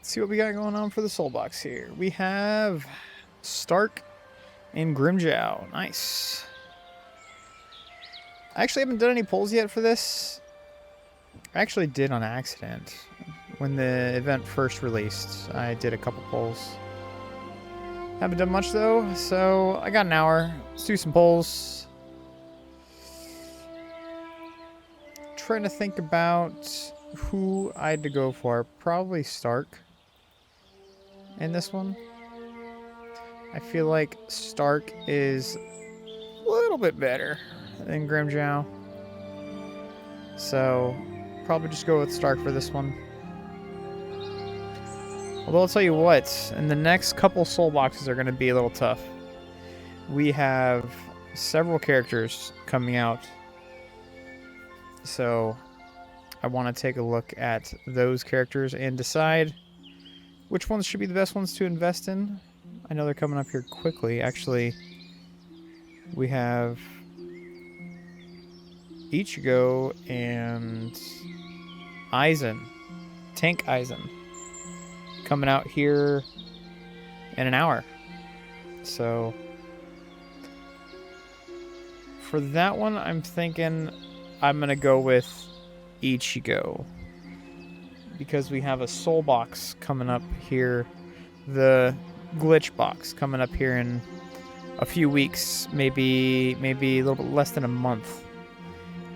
Let's see what we got going on for the Soulbox here. We have Stark and Grimmjow. Nice. I actually haven't done any polls yet for this. I actually did on accident. When the event first released, I did a couple polls. Haven't done much though, so I got an hour. Let's do some polls. Trying to think about who I had to go for. Probably Stark in this one. I feel like Stark is a little bit better than Grimmjow. So, probably just go with Stark for this one. Although I'll tell you what, in the next couple soul boxes are going to be a little tough. We have several characters coming out. So, I want to take a look at those characters and decide which ones should be the best ones to invest in. I know they're coming up here quickly. Actually, we have Ichigo and Aizen, Tank Aizen, coming out here in an hour. So for that one, I'm thinking I'm going to go with Ichigo because we have a soul box coming up here, the glitch box coming up here in a few weeks, maybe a little bit less than a month.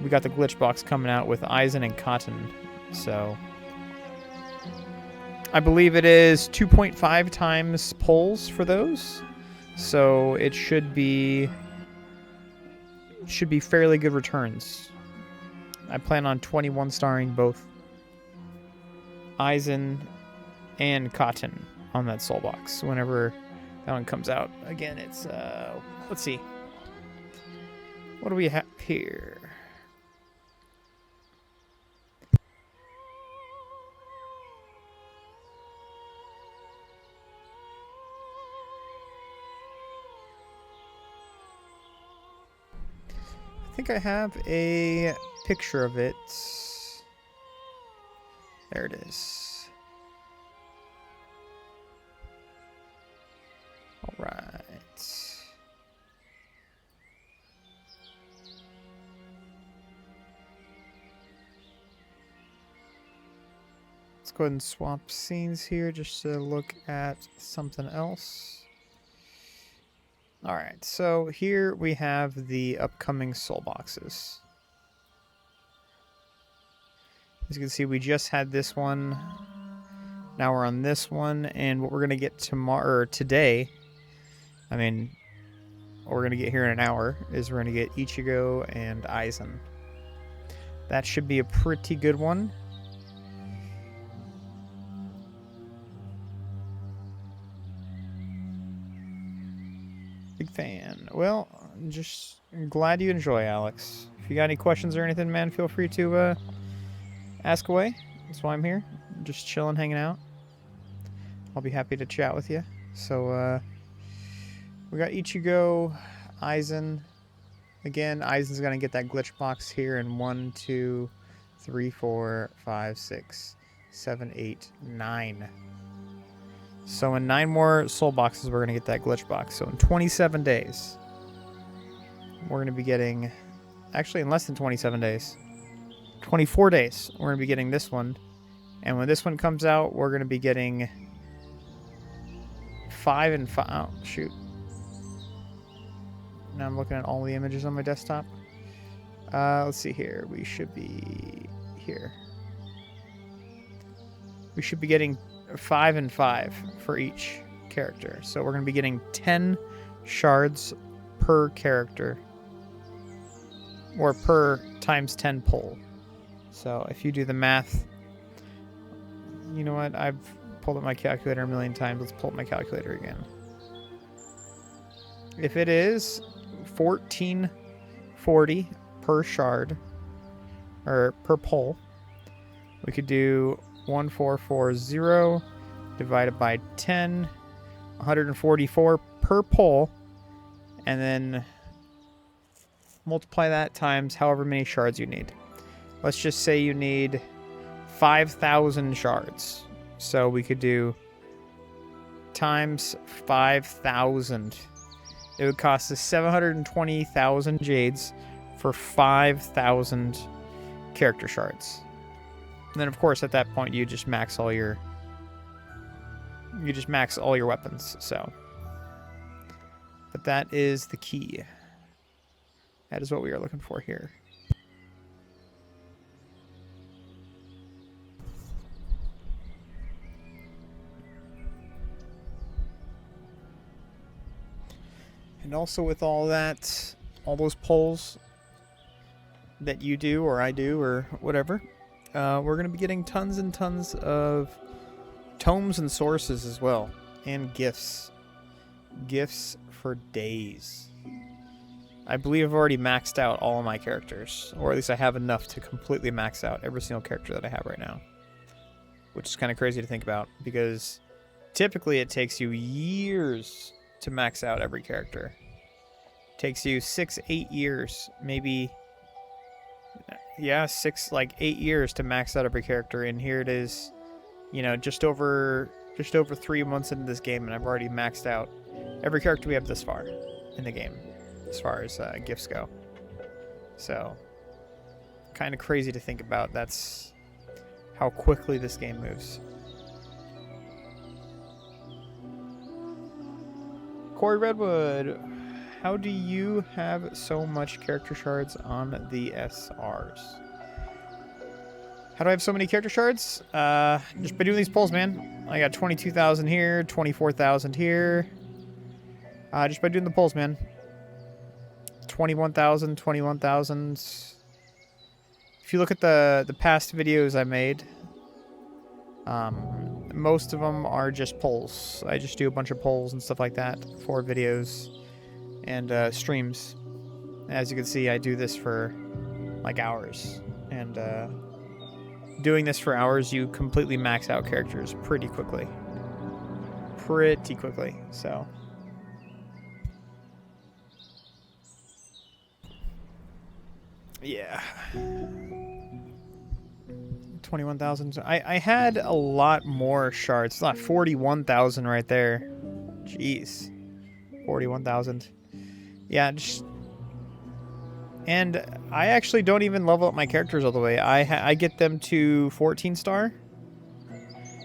We got the glitch box coming out with Aizen and Cotton, so I believe it is 2.5 times polls for those, so it should be fairly good returns. I plan on 21 starring both Aizen and Cotton on that soul box whenever that one comes out. Again, it's let's see, what do we have here? I think I have a picture of it. There it is. All right. Let's go ahead and swap scenes here just to look at something else. Alright, so here we have the upcoming soul boxes. As you can see, we just had this one. Now we're on this one, and what we're going to get tomorrow, or today, I mean, what we're going to get here in an hour, is we're going to get Ichigo and Aizen. That should be a pretty good one. Big fan. Well, just glad you enjoy, Alex. If you got any questions or anything, man, feel free to ask away. That's why I'm here. Just chilling, hanging out. I'll be happy to chat with you. So, we got Ichigo, Aizen. Again, Aizen's going to get that glitch box here in 1, 2, 3, 4, 5, 6, 7, 8, 9. So in 9 more soul boxes, we're going to get that glitch box. So in 27 days, we're going to be getting... Actually, in less than 27 days. 24 days, we're going to be getting this one. And when this one comes out, we're going to be getting 5 and 5... Oh, shoot. Now I'm looking at all the images on my desktop. Let's see here. We should be here. We should be getting 5 and 5 for each character. So we're going to be getting 10 shards per character. Or per times 10 pull. So if you do the math... You know what? I've pulled up my calculator a million times. Let's pull up my calculator again. If it is 1440 per shard, or per pull, we could do 1440 divided by 10, 144 per pull, and then multiply that times however many shards you need. Let's just say you need 5,000 shards. So we could do times 5,000. It would cost us 720,000 jades for 5,000 character shards. And then, of course, at that point, you just max all your weapons. So, but that is the key. That is what we are looking for here. And also with all that, all those polls that you do or I do or whatever, we're going to be getting tons and tons of tomes and sources as well. And gifts. Gifts for days. I believe I've already maxed out all of my characters. Or at least I have enough to completely max out every single character that I have right now. Which is kind of crazy to think about. Because typically it takes you years to max out every character. It takes you 6-8 years, maybe, yeah, 8 years to max out every character, and here it is, you know, just over 3 months into this game, and I've already maxed out every character we have this far in the game, as far as gifts go. So, kind of crazy to think about. That's how quickly this game moves. Corey Redwood, how do you have so much character shards on the SRs? How do I have so many character shards? Just by doing these polls, man. I got 22,000 here, 24,000 here. Just by doing the polls, man. 21,000, 21,000. If you look at the past videos I made, most of them are just polls. I just do a bunch of polls and stuff like that for videos and streams. As you can see, I do this for like hours. And doing this for hours, you completely max out characters pretty quickly. Pretty quickly, so. Yeah. 21,000. I had a lot more shards. It's not 41,000 right there. Jeez. 41,000. Yeah, just... And I actually don't even level up my characters all the way. I get them to 14 star.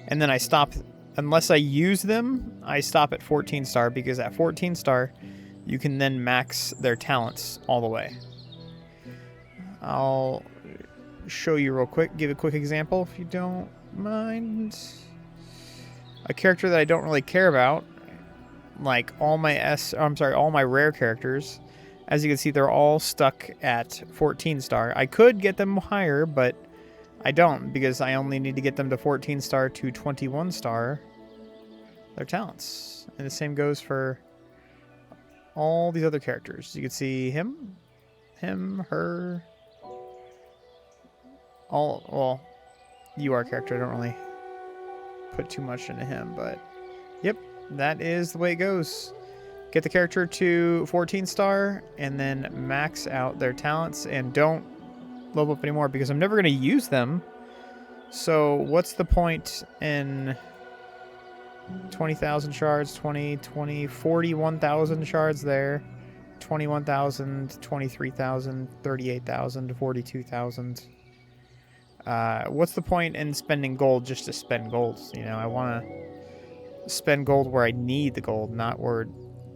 And then I stop... Unless I use them, I stop at 14 star. Because at 14 star, you can then max their talents all the way. I'll show you real quick. Give a quick example if you don't mind. A character that I don't really care about, like all my rare characters. As you can see, they're all stuck at 14 star. I could get them higher, but I don't, because I only need to get them to 14 star to 21 star their talents. And the same goes for all these other characters. You can see him, her. Well, UR character, I don't really put too much into him, but yep, that is the way it goes. Get the character to 14 star and then max out their talents and don't level up anymore because I'm never going to use them. So what's the point in 20,000 shards, 41,000 shards there, 21,000, 23,000, 38,000, 42,000. What's the point in spending gold just to spend gold? You know, I want to spend gold where I need the gold, not where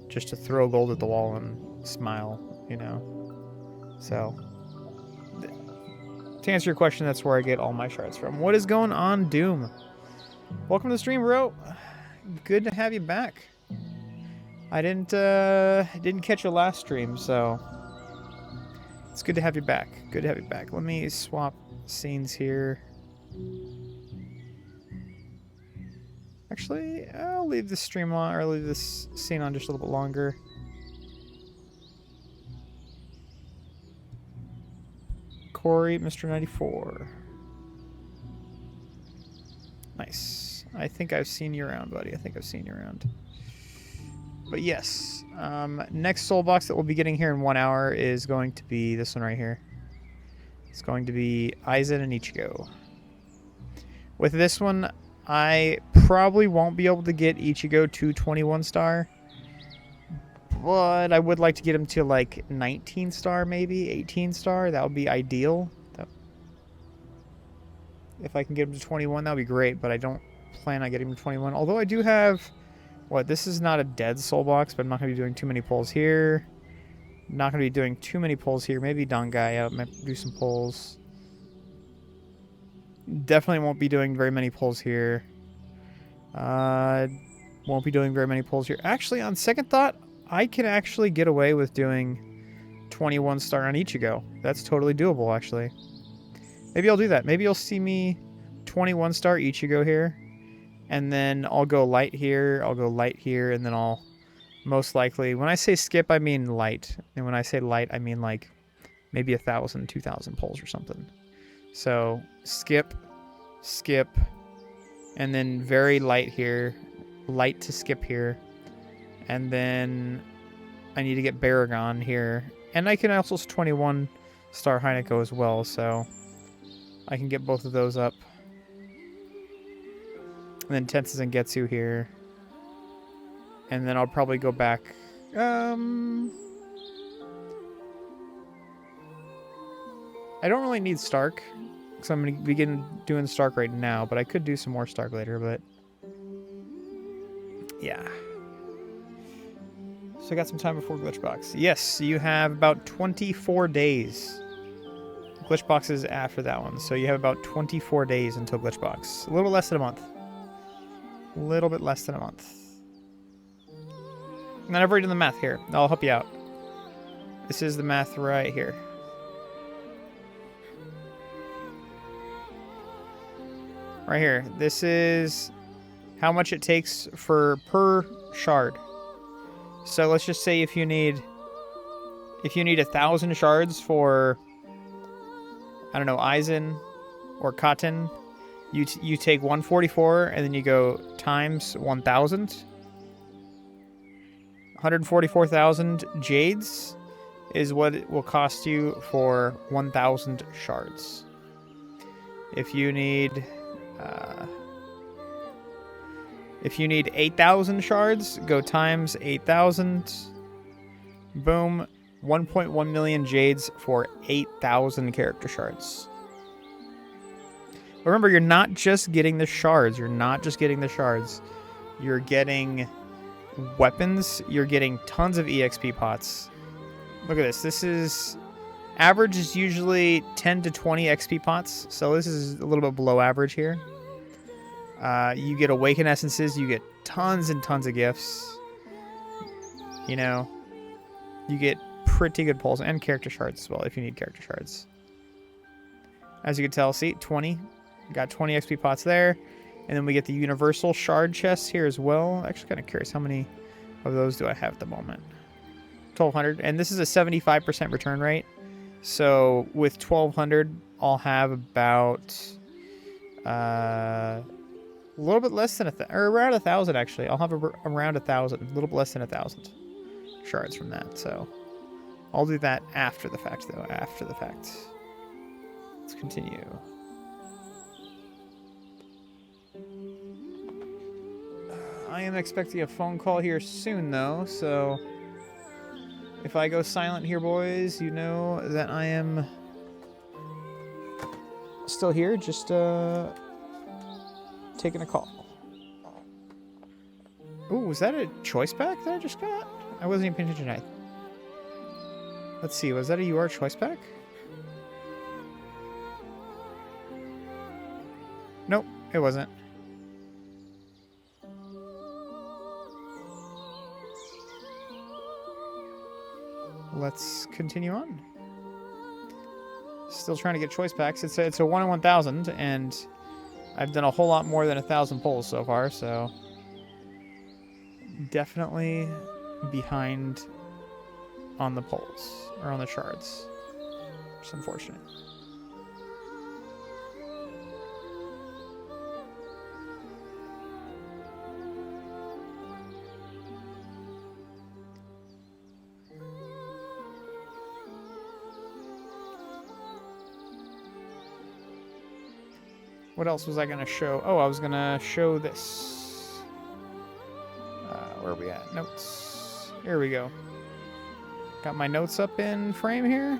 just to throw gold at the wall and smile, you know. So, to answer your question, that's where I get all my shards from. What is going on, Doom? Welcome to the stream, bro. Good to have you back. I didn't catch your last stream, so it's good to have you back. Good to have you back. Let me swap scenes here. Actually, I'll leave this stream on, or leave this scene on just a little bit longer. Corey, Mr. 94. Nice. I think I've seen you around, buddy. I think I've seen you around. But yes, next Soulbox that we'll be getting here in 1 hour is going to be this one right here. It's going to be Aizen and Ichigo. With this one, I probably won't be able to get Ichigo to 21 star. But I would like to get him to like 19 star, maybe 18 star. That would be ideal. If I can get him to 21, that would be great. But I don't plan on getting him to 21. Although I do have... What, this is not a dead Soulbox, but I'm not going to be doing too many pulls here. Not going to be doing too many pulls here. Maybe Dongaya might do some pulls. Definitely won't be doing very many pulls here. Won't be doing very many pulls here. Actually, on second thought, I can actually get away with doing 21 star on Ichigo. That's totally doable, actually. Maybe I'll do that. Maybe you'll see me 21 star Ichigo here. And then I'll go light here. I'll go light here. And then I'll most likely... When I say skip, I mean light. And when I say light, I mean like maybe 1,000, 2,000 pulls or something. So skip, skip, and then very light here. Light to skip here. And then I need to get Baragon here. And I can also 21 star Heineko as well, so I can get both of those up. And then Tensa Zangetsu here. And then I'll probably go back. I don't really need Stark, because I'm going to begin doing Stark right now, but I could do some more Stark later, but... Yeah. So I got some time before Glitchbox. Yes, you have about 24 days. Glitchbox is after that one, so you have about 24 days until Glitchbox. A little less than a month. A little bit less than a month. And then I've already done the math here. I'll help you out. This is the math right here. Right here. This is how much it takes per shard. So let's just say if you need 1,000 shards for, I don't know, Aizen or Cotton, you take 144 and then you go times 1,000. 144,000 jades is what it will cost you for 1,000 shards. If you need 8,000 shards, go times 8,000. Boom. 1.1 million jades for 8,000 character shards. Remember, you're not just getting the shards. You're not just getting the shards. You're getting weapons. You're getting tons of EXP pots. Look at this. This is... Average is usually 10 to 20 XP pots. So this is a little bit below average here. You get Awaken Essences. You get tons and tons of gifts. You know, you get pretty good pulls and character shards as well if you need character shards. As you can tell, see, 20. Got 20 XP pots there. And then we get the Universal Shard chests here as well. Actually, kind of curious, how many of those do I have at the moment? 1,200. And this is a 75% return rate. So with 1,200, I'll have about... a little bit less than or around 1,000 actually. I'll have around 1,000, a little bit less than 1,000 shards from that. So I'll do that after the fact, though. After the fact. Let's continue. I am expecting a phone call here soon, though. So if I go silent here, boys, you know that I am still here. Just taking a call. Ooh, was that a choice pack that I just got? I wasn't even paying attention. Let's see, was that a UR choice pack? Nope, it wasn't. Let's continue on. Still trying to get choice packs. It's a 1 in 1,000, and I've done a whole lot more than 1,000 pulls so far, so definitely behind on the pulls, or on the shards. It's unfortunate. What else was I going to show? Oh, I was going to show this. Where are we at? Notes. Here we go. Got my notes up in frame here.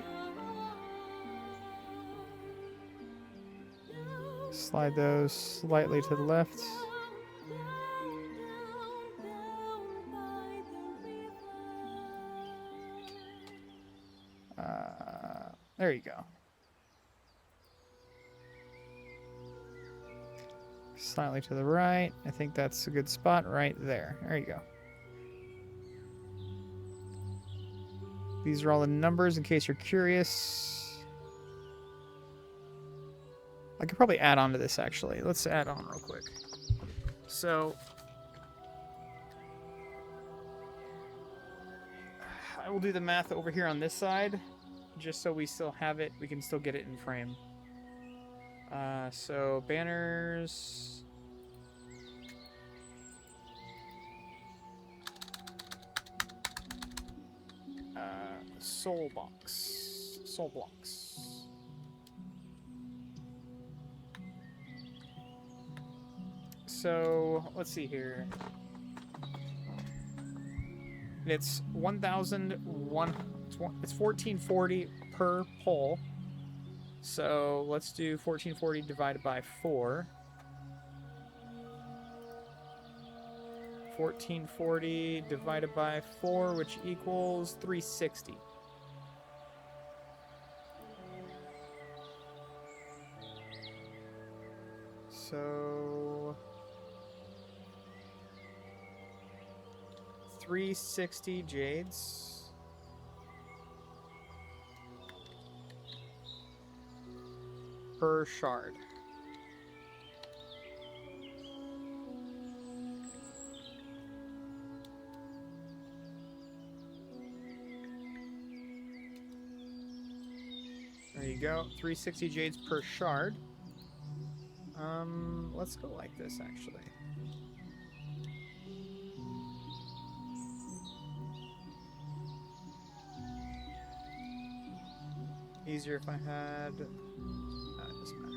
Slide those slightly to the left. There you go. Slightly to the right. I think that's a good spot right there. There you go. These are all the numbers in case you're curious. I could probably add on to this, actually. Let's add on real quick. So, I will do the math over here on this side, just so we still have it. We can still get it in frame. So, banners... Soulbox. So, let's see here. It's 1,001. It's 1440 per pole. So let's do 1440 divided by 4. 1440 divided by 4, which equals 360. So 360 jades per shard. There you go, 360 jades per shard. Let's go like this, actually. Easier if I had... it doesn't matter.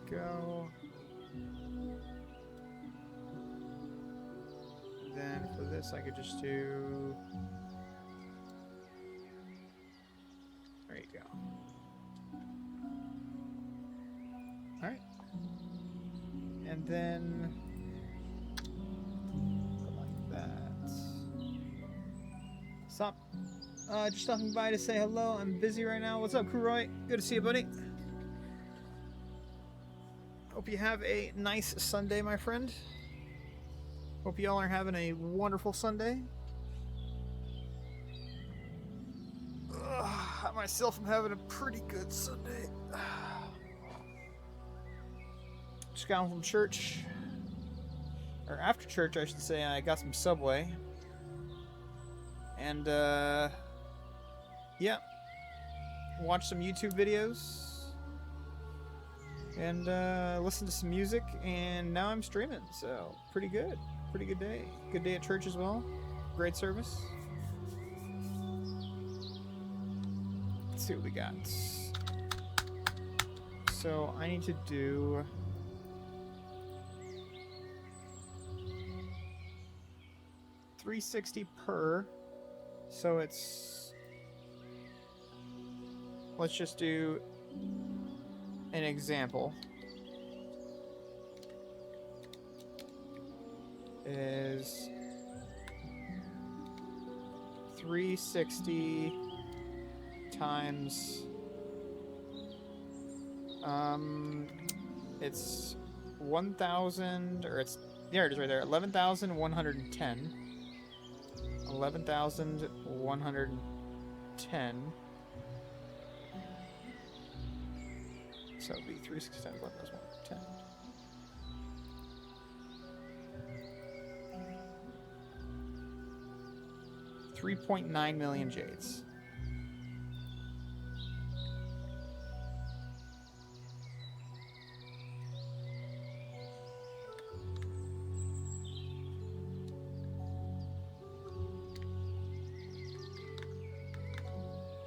Go. Then for this, I could just do. There you go. All right. And then like that. Stop. Just stopping by to say hello. I'm busy right now. What's up, Kuroy? Good to see you, buddy. Hope you have a nice Sunday, my friend. Hope you all are having a wonderful Sunday. I myself am having a pretty good Sunday. Just got home from church. Or after church, I should say. I got some Subway. And, yeah. Watched some YouTube videos. And listen to some music, and now I'm streaming, so pretty good. Pretty good day. Good day at church as well. Great service. Let's see what we got. So I need to do... $360 per, so it's... Let's just do... an example is 360 times it's 1,000, or it's, there it is right there, 11,110. 11,110 So it'd be 3, 6, 10, 11, 1, 10. $3.9 million jades.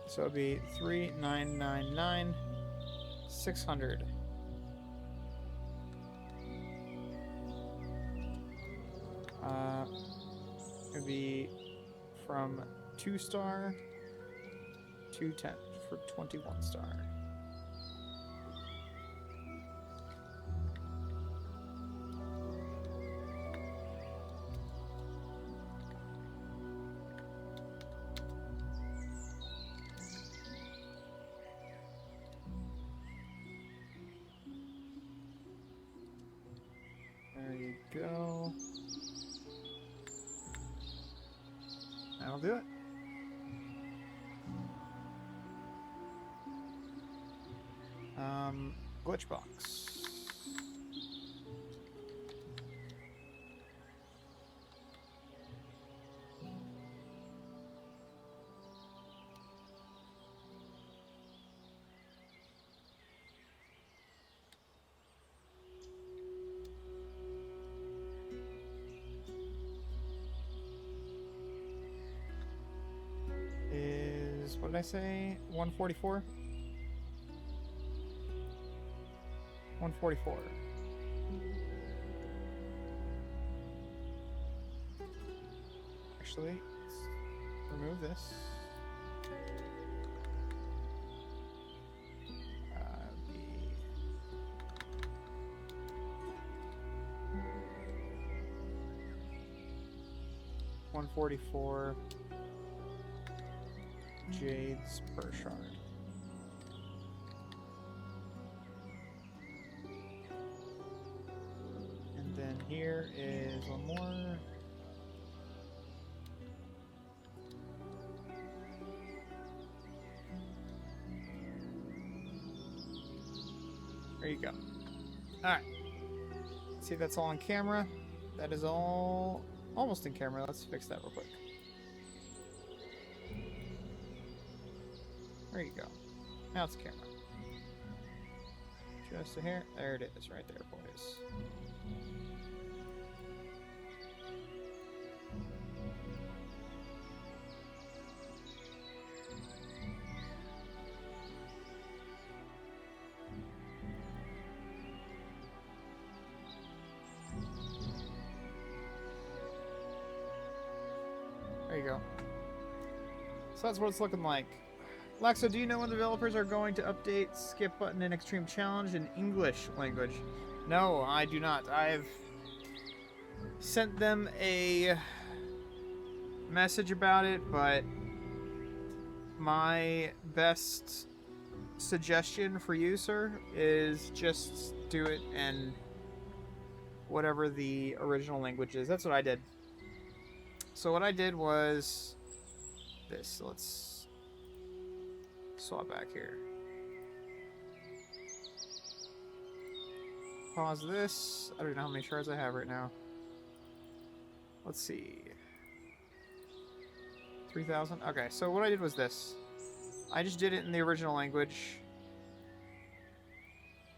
So it'd be 3,999, 600. It'd be from 2-star to 10 for 21-star. There you go. That'll do it. Glitch box. Is, what did I say? 144? 144. Actually, let's remove this. Be 144 jades per shard. Then here is one more. There you go. Alright. See if that's all on camera. That is all almost in camera. Let's fix that real quick. There you go. Now it's camera. Just a hair. There it is, right there, boys. There you go. So that's what it's looking like. Lexo, do you know when developers are going to update skip button in Extreme Challenge in English language? No, I do not. I've sent them a message about it, but my best suggestion for you, sir, is just do it in whatever the original language is. That's what I did. So what I did was this. So let's swap back here. Pause this. I don't know how many shards I have right now. Let's see. 3,000. Okay, so what I did was this. I just did it in the original language,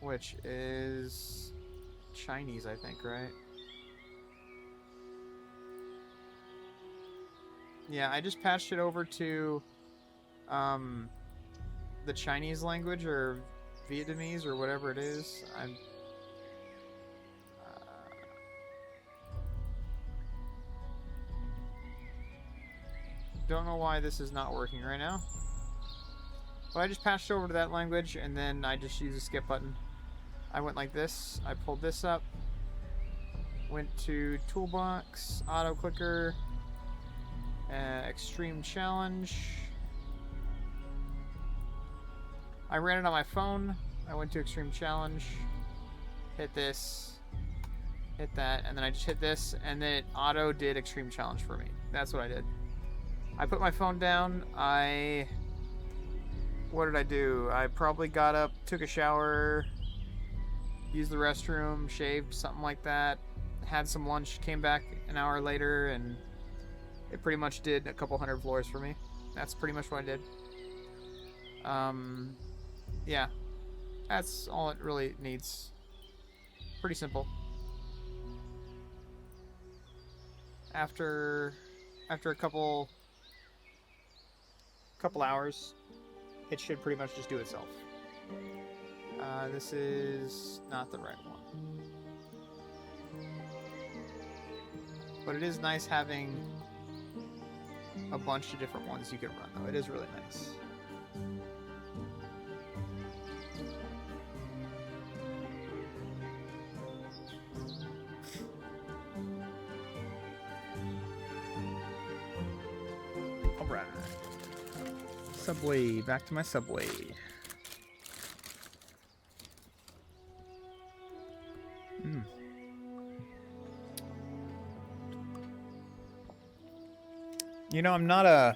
which is Chinese, I think, right? Yeah, I just patched it over to the Chinese language or Vietnamese or whatever it is. I'm don't know why this is not working right now. But I just patched over to that language and then I just used a skip button. I went like this. I pulled this up. Went to Toolbox, Auto Clicker, Extreme Challenge. I ran it on my phone. I went to Extreme Challenge. Hit this. Hit that. And then I just hit this. And then it auto did Extreme Challenge for me. That's what I did. I put my phone down. I what did I do? I probably got up, took a shower, used the restroom, shaved, something like that. Had some lunch, came back an hour later, and it pretty much did a couple hundred floors for me. That's pretty much what I did. Yeah. That's all it really needs. Pretty simple. After a couple hours, it should pretty much just do itself. This is not the right one. But it is nice having a bunch of different ones you can run, though. It is really nice. Alright. Subway. Back to my Subway. You know, I'm not a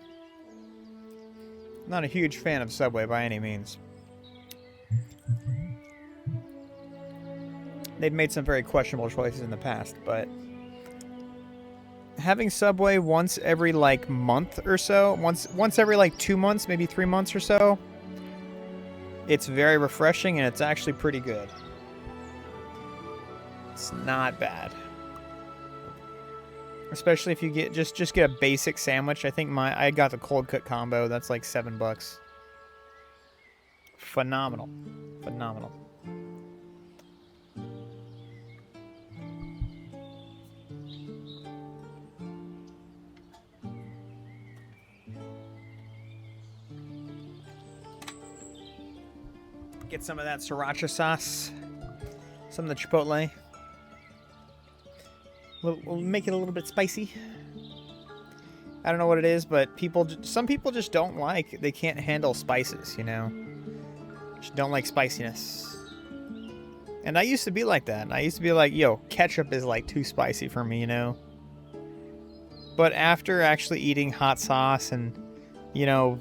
huge fan of Subway by any means. They've made some very questionable choices in the past, but having Subway once every like month or so, once every like 2 months, maybe 3 months or so, it's very refreshing and it's actually pretty good. It's not bad. Especially if you get just get a basic sandwich. I think I got the cold cut combo. That's like $7. Phenomenal. Phenomenal. Get some of that sriracha sauce. Some of the chipotle. We'll make it a little bit spicy. I don't know what it is, but some people just don't like. They can't handle spices, you know. Just don't like spiciness. And I used to be like that. I used to be like, yo, ketchup is like too spicy for me, you know. But after actually eating hot sauce and, you know,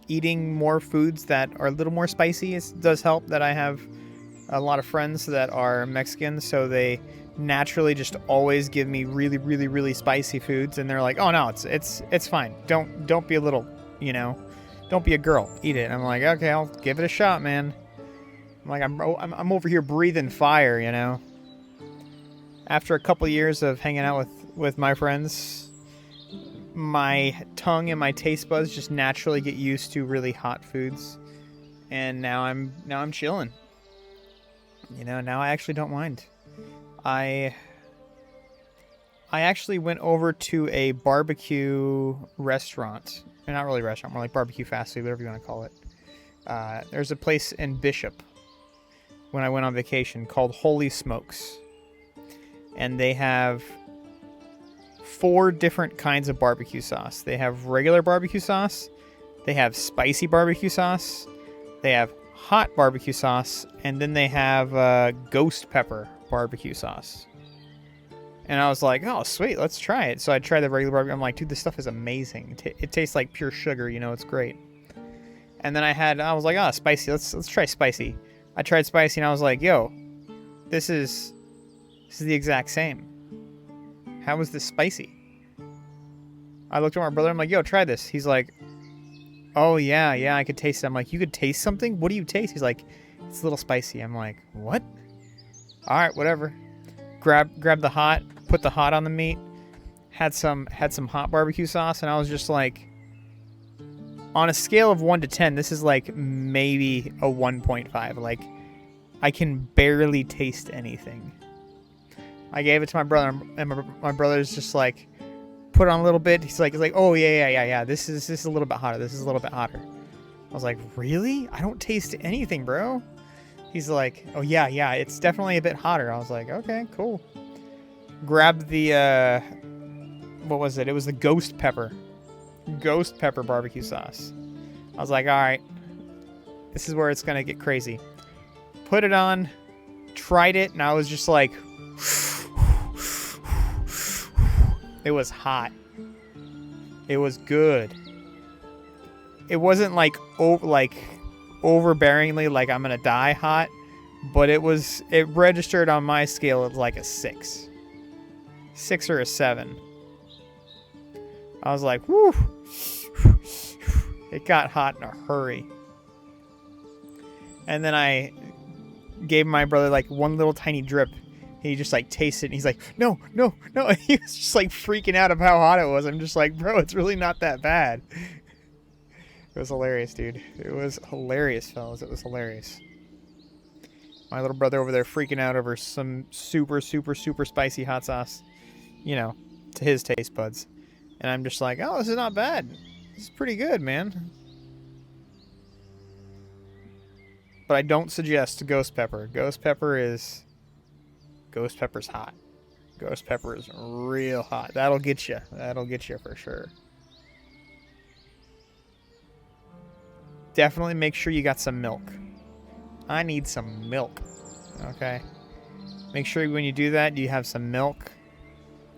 eating more foods that are a little more spicy, it does help that I have a lot of friends that are Mexican, so they naturally just always give me really, really, really spicy foods, and they're like, "Oh no, it's fine. Don't be a little, you know, don't be a girl. Eat it." And I'm like, "Okay, I'll give it a shot, man." I'm like, I'm over here breathing fire, you know. After a couple years of hanging out with my friends, my tongue and my taste buds just naturally get used to really hot foods, and now I'm chilling. You know, now I actually don't mind. I actually went over to a barbecue restaurant. Not really restaurant, more like barbecue fast food, whatever you want to call it. There's a place in Bishop when I went on vacation called Holy Smokes. And they have 4 different kinds of barbecue sauce. They have regular barbecue sauce. They have spicy barbecue sauce. They have hot barbecue sauce, and then they have ghost pepper barbecue sauce. And I was like, oh, sweet, let's try it. So I tried the regular barbecue. I'm like, dude, this stuff is amazing. It tastes like pure sugar, you know, it's great. And then I was like, oh, spicy. Let's try spicy. I tried spicy, and I was like, yo, this is the exact same. How is this spicy? I looked at my brother. I'm like, yo, try this. He's like, oh, yeah, I could taste it. I'm like, you could taste something? What do you taste? He's like, it's a little spicy. I'm like, what? All right, whatever. Grab the hot, put the hot on the meat, had some hot barbecue sauce, and I was just like, on a scale of 1 to 10, this is like maybe a 1.5. Like, I can barely taste anything. I gave it to my brother, and my brother's just like, put on a little bit. He's like, oh yeah. This is a little bit hotter. This is a little bit hotter. I was like, really? I don't taste anything, bro. He's like, oh yeah, it's definitely a bit hotter. I was like, okay, cool. Grabbed the what was it? It was the ghost pepper barbecue sauce. I was like, all right, this is where it's gonna get crazy. Put it on, tried it, and I was just like, it was hot. It was good. it wasn't like overbearingly like I'm gonna die hot, but it registered on my scale as like a 6 or a 7. I was like, whoo, it got hot in a hurry. And then I gave my brother like one little tiny drip. He just like tasted it and he's like, no. He was just like freaking out of how hot it was. I'm just like, bro, it's really not that bad. It was hilarious, dude. It was hilarious, fellas. It was hilarious. My little brother over there freaking out over some super, super, super spicy hot sauce, you know, to his taste buds. And I'm just like, oh, this is not bad. This is pretty good, man. But I don't suggest ghost pepper. Ghost pepper's hot. Ghost pepper is real hot. That'll get you. That'll get you for sure. Definitely make sure you got some milk. I need some milk. Okay? Make sure when you do that, you have some milk.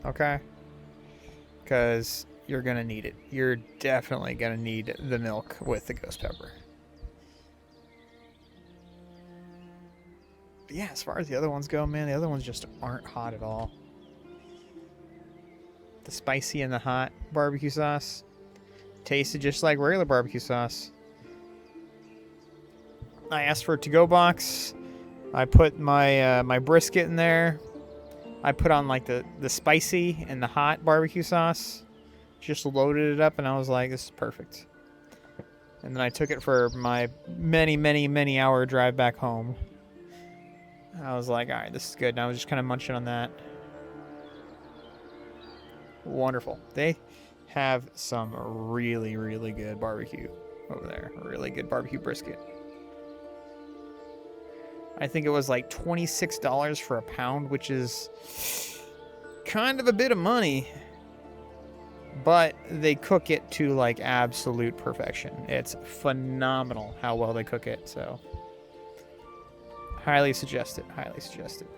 Okay? Because you're going to need it. You're definitely going to need the milk with the ghost pepper. But yeah, as far as the other ones go, man, the other ones just aren't hot at all. The spicy and the hot barbecue sauce tasted just like regular barbecue sauce. I asked for a to-go box. I put my my brisket in there. I put on like the spicy and the hot barbecue sauce. Just loaded it up and I was like, this is perfect. And then I took it for my many hour drive back home. I was like, all right, this is good. And I was just kind of munching on that. Wonderful. They have some really, really good barbecue over there. Really good barbecue brisket. I think it was like $26 for a pound, which is kind of a bit of money. But they cook it to like absolute perfection. It's phenomenal how well they cook it. So highly suggest it. Highly suggest it.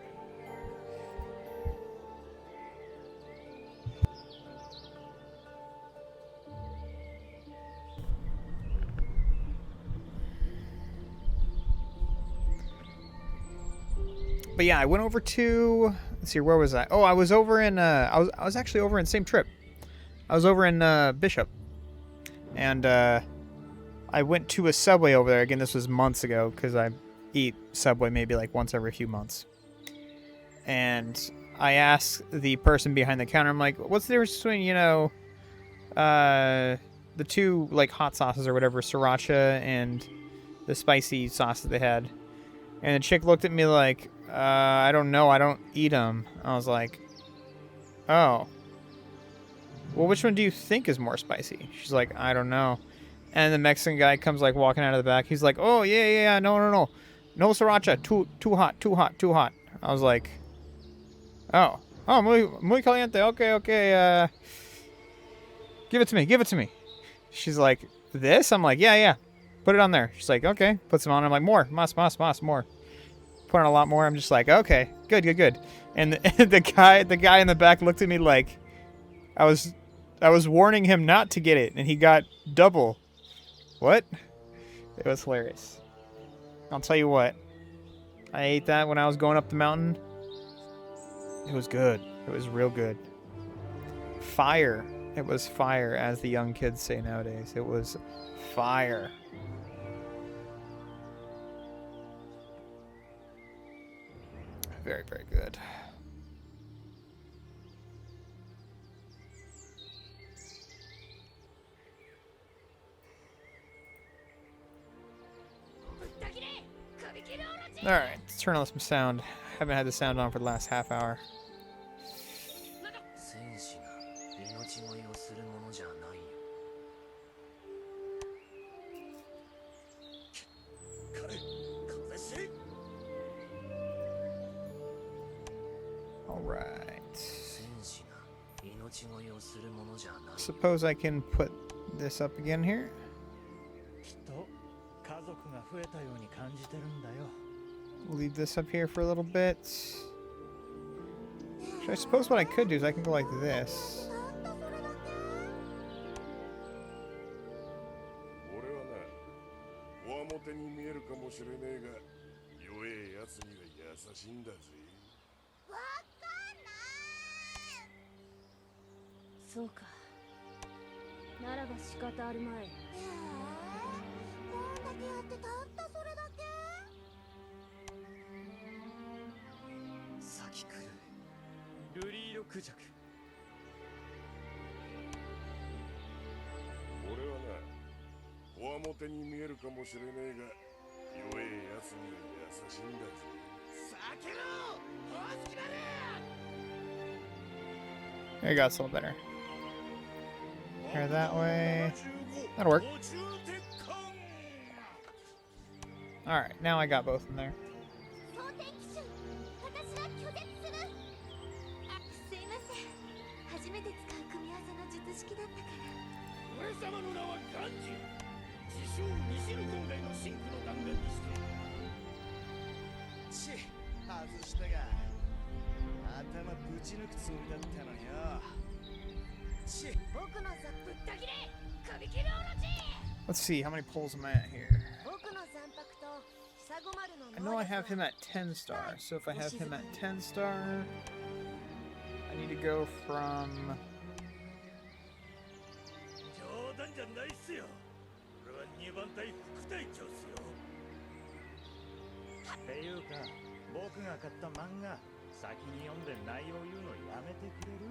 But yeah, I went over to, let's see, where was I? Oh, I was over in, I was actually over in same trip. I was over in Bishop. And I went to a Subway over there. Again, this was months ago because I eat Subway maybe like once every few months. And I asked the person behind the counter, I'm like, what's the difference between, you know, the two like hot sauces or whatever, sriracha and the spicy sauce that they had. And the chick looked at me like, I don't know. I don't eat them. I was like, oh. Well, which one do you think is more spicy? She's like, I don't know. And the Mexican guy comes like walking out of the back. He's like, oh, yeah. No. No sriracha. Too hot. I was like, oh, muy caliente. Okay. Give it to me. She's like, this? I'm like, yeah. Put it on there. She's like, okay. Puts it on. I'm like, more. Mas, more. Put on a lot more. I'm just like, okay, good. And the guy in the back looked at me like I was warning him not to get it, and he got double. What? It was hilarious. I'll tell you what. I ate that when I was going up the mountain. It was good. It was real good. Fire. It was fire, as the young kids say nowadays. It was fire. Very, very good. Alright, let's turn on some sound. Haven't had the sound on for the last half hour. Alright. Suppose I can put this up again here. Leave this up here for a little bit. I suppose what I could do is I can go like this. しれねえが、弱えやつには優しいんだぜ。わかんない。そうか。ならば仕方あるまい。こんだけやってたったそれだけ？先来るルリーロクジャク。俺はな、こわもてに見えるかもしれねえが、弱えやつには優しいんだぜ。避けろ欲しくなる。 There you go, it's a little better. Here, that way. That'll work. Alright, now I got both in there. 蒼天騎手、私は拒絶する。すいません。初めて使う組み合わせの術式だったから。俺様の名はガンジ。自称ミシル今回のシンクの弾丸にして。外したが頭ぶち抜くつもりだったのよ。僕のさぶった切れ首切りおろし。 Let's see, how many pulls am I at here? 僕の山泊と久ごまるの I know I have him at 10 star, so if I have him at 10 star, I need to go from... 冗談じゃないっすよ。俺は2番隊副隊長っすよ。っていうか、僕が買った漫画先に読んで内容言うのやめてくれる？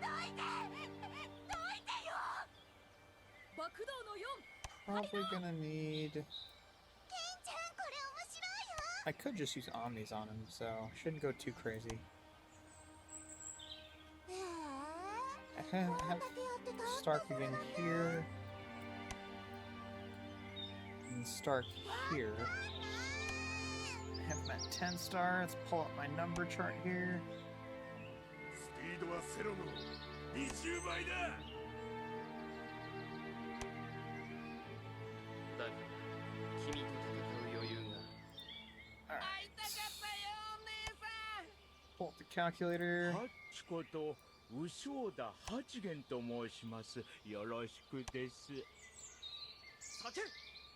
どいてよ。爆動の4。 Probably gonna need... ケンちゃん、これ面白いよ。 I could just use Omnis on him, so shouldn't go too crazy. I have Stark again here. And Stark here. I have him at 10 star. Let's pull up my number chart here. スピードはセロの20倍だ。だが君と戦う余裕が。 Alright. 会いたかったよお姉さん。 Pull up the calculator. ハッチことウショウダ八元と申します。よろしくです。さて、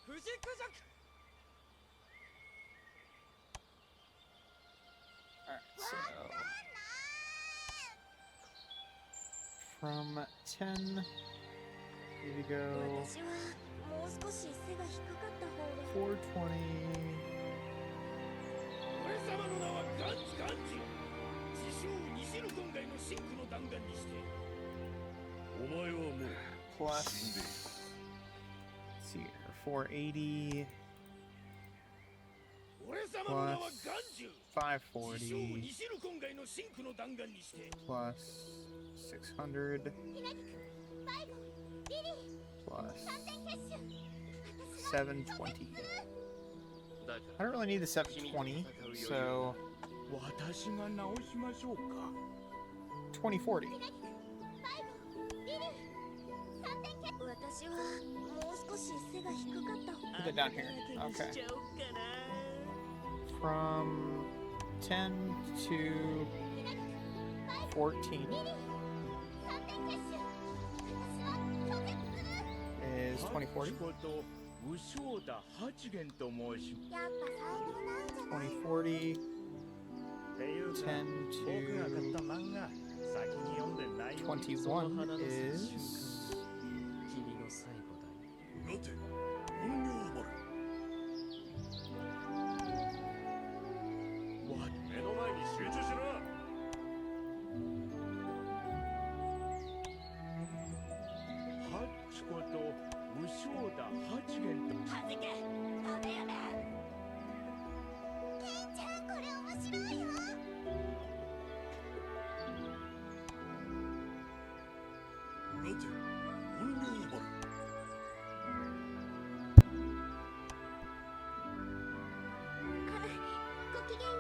藤クジャク。 Alright, so... From 10, here we go. 私はもう少し背が低かった方が。 420. 俺様の名はガンジガンジ。自称西の今回のシンクの弾丸にして。お前はもう Plus, 死んでいる。 let's see here, 480俺様の名はガンジ。 plus 自称 540 西の今回のシンクの弾丸にして。 plus 600 ひなぎくん、バイゴ、リリー、 plus 三点結集。 720. だ I don't really need the 720, so 私が直しましょうか。 2040. ひなぎくん、バイゴ、リリー、三点結集。私はもう少し背が低かった方が。 Put it down here. Okay. しちゃおうかな。 From 10 to ひなぎくん、バイゴ、 14 リリー、三点結集。私は拒絶する。 is ハッチ 2040. ことウショウダ八元と申しまやっぱ才能なんじゃない？ 2040. す。っていうか、 10僕が買った to 漫画先に読んで内容21 is 君の最後だよ。待て、怨霊丸。目の前に集中しろ。ハッチことウショウダ八元と。はじけ、ダメやね。ケンちゃん、これ面白いよ。待て、怨霊丸。ごきげんよ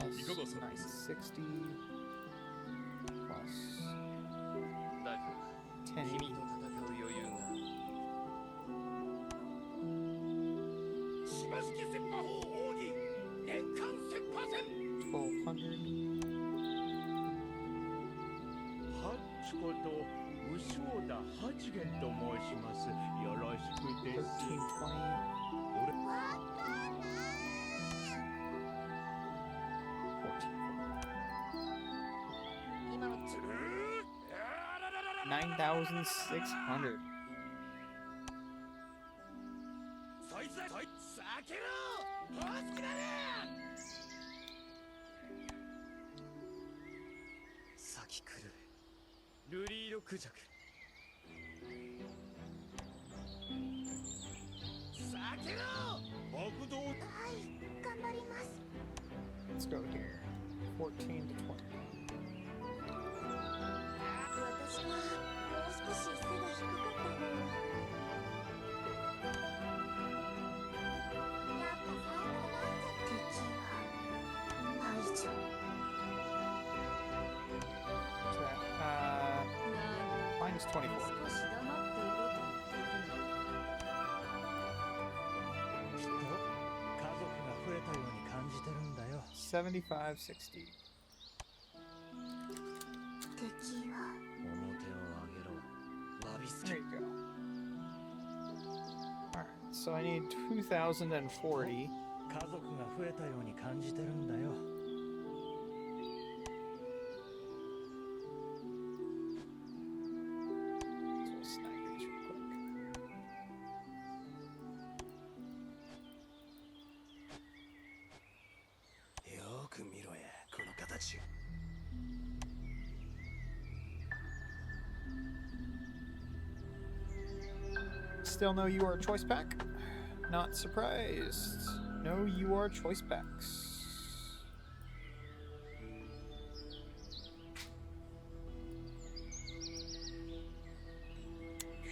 plus 960 plus 1080. 1200. ハッチことウショウダハチゲンと申します。よろしくです。 1320. 9,600. そいつだ、そいつ、避けろ、ホースキだね。先来るルリーロクジャク。避けろ、爆動。はい、頑張ります。 Let's go here. 14 to 20. 私はもう少し背が低かった方が。やっぱ最高なんじゃ。敵は排除。 So minus 24. 少し黙っていろと言っているの。きっと家族が増えたように感じてるんだよ。7560. 敵は表を上げろ、ラビスケ。 There you go. Alright, so I need 2040. 家族が増えたように感じてるんだよ。 So we'll snag these real quick. よく見ろや、この形。 Still no UR choice pack? Not surprised. No UR choice packs.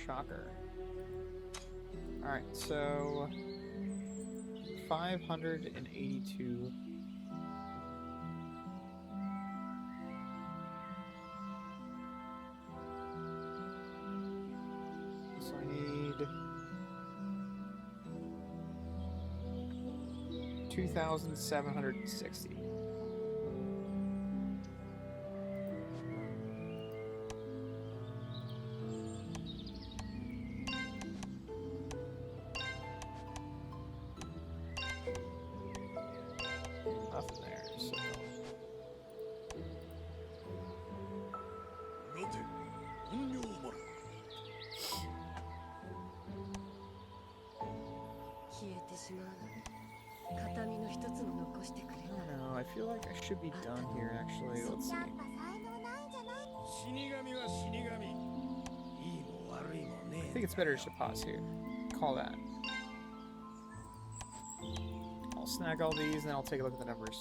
Shocker. Alright, so 582. So I need 2,760. Nothing there, so 待て、本領丸。消えてしまうのに形見の一つも残してくれ I don't know. I feel like I should be done here actually. Let's see. やっぱ才能ないんじゃない。死神は死神。いいも悪いもね I think it's better just to pause here. Call that. I'll snag all these and then I'll take a look at the numbers.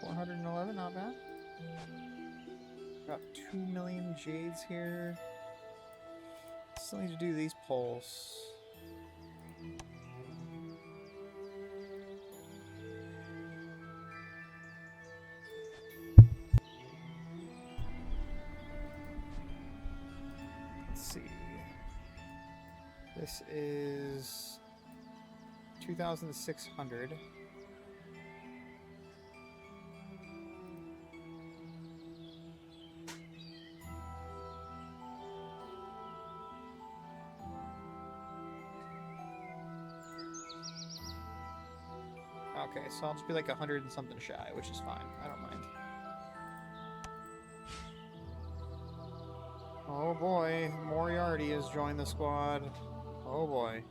$411, not bad. Got 2 million jades here. Still need to do these polls. Let's see. This is 2,600. Okay, so I'll just be like 100 and something shy, which is fine. I don't mind. Oh boy, Moriarty has joined the squad. Oh boy.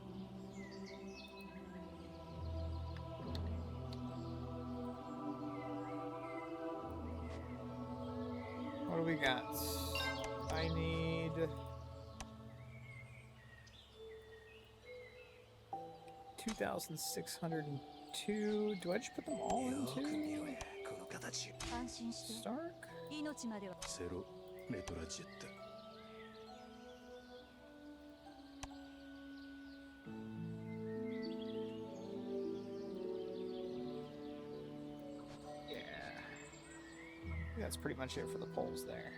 What do we got? I need... 2,602. Do I just put them all into この形。安心して Stark? 命まではゼロメトラジェット。 Yeah. That's pretty much it for the polls there.